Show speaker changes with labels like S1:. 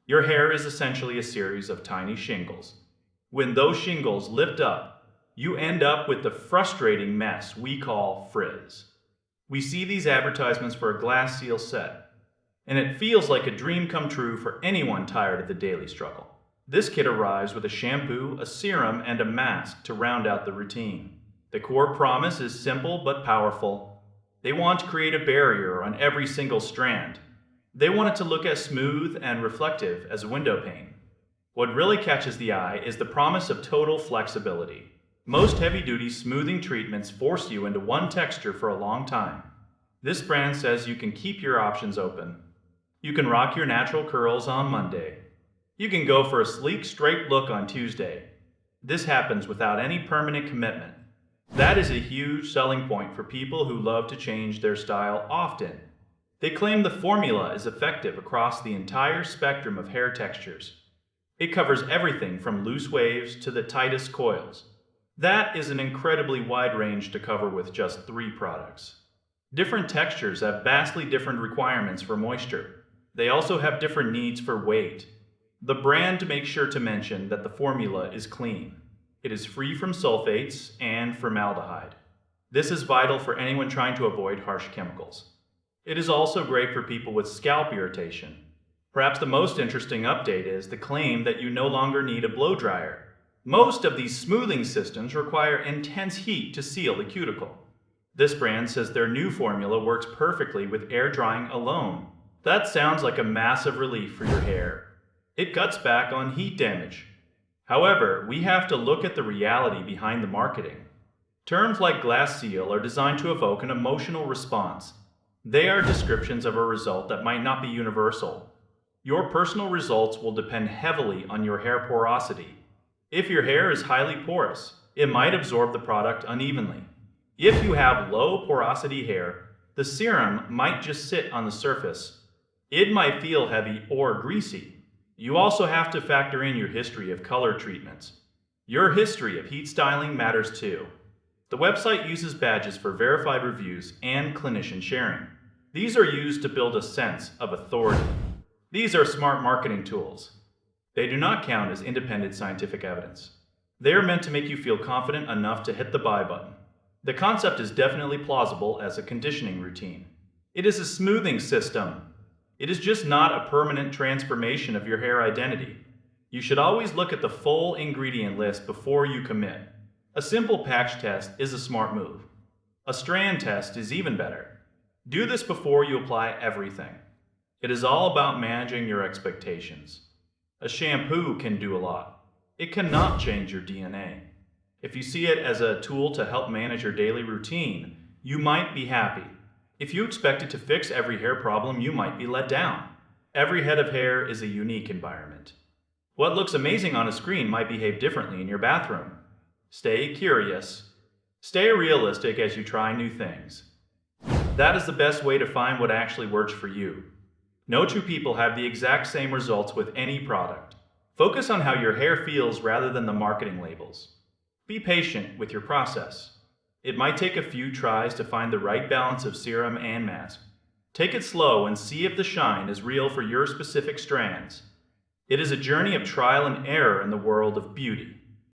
S1: Your hair is essentially a series of tiny shingles. When those shingles lift up, you end up with the frustrating mess we call frizz. We see these advertisements for a glass seal set, and it feels like a dream come true for anyone tired of the daily struggle. This kit arrives with a shampoo, a serum, and a mask to round out the routine. The core promise is simple but powerful. They want to create a barrier on every single strand. They want it to look as smooth and reflective as a window pane. What really catches the eye is the promise of total flexibility. Most heavy-duty smoothing treatments force you into one texture for a long time. This brand says you can keep your options open. You can rock your natural curls on Monday. You can go for a sleek, straight look on Tuesday. This happens without any permanent commitment. That is a huge selling point for people who love to change their style often. They claim the formula is effective across the entire spectrum of hair textures. It covers everything from loose waves to the tightest coils. That is an incredibly wide range to cover with just 3 products. Different textures have vastly different requirements for moisture. They also have different needs for weight. The brand makes sure to mention that the formula is clean. It is free from sulfates and formaldehyde. This is vital for anyone trying to avoid harsh chemicals. It is also great for people with scalp irritation. Perhaps the most interesting update is the claim that you no longer need a blow dryer. Most of these smoothing systems require intense heat to seal the cuticle. This brand says their new formula works perfectly with air drying alone. That sounds like a massive relief for your hair. It cuts back on heat damage. However, we have to look at the reality behind the marketing. Terms like glass seal are designed to evoke an emotional response. They are descriptions of a result that might not be universal. Your personal results will depend heavily on your hair porosity. If your hair is highly porous, it might absorb the product unevenly. If you have low porosity hair, the serum might just sit on the surface. It might feel heavy or greasy. You also have to factor in your history of color treatments. Your history of heat styling matters too. The website uses badges for verified reviews and clinician sharing. These are used to build a sense of authority. These are smart marketing tools. They do not count as independent scientific evidence. They are meant to make you feel confident enough to hit the buy button. The concept is definitely plausible as a conditioning routine. It is a smoothing system. It is just not a permanent transformation of your hair identity. You should always look at the full ingredient list before you commit. A simple patch test is a smart move. A strand test is even better. Do this before you apply everything. It is all about managing your expectations. A shampoo can do a lot. It cannot change your DNA. If you see it as a tool to help manage your daily routine, you might be happy. If you expect it to fix every hair problem, you might be let down. Every head of hair is a unique environment. What looks amazing on a screen might behave differently in your bathroom. Stay curious. Stay realistic as you try new things. That is the best way to find what actually works for you. No two people have the exact same results with any product. Focus on how your hair feels rather than the marketing labels. Be patient with your process. It might take a few tries to find the right balance of serum and mask. Take it slow and see if the shine is real for your specific strands. It is a journey of trial and error in the world of beauty.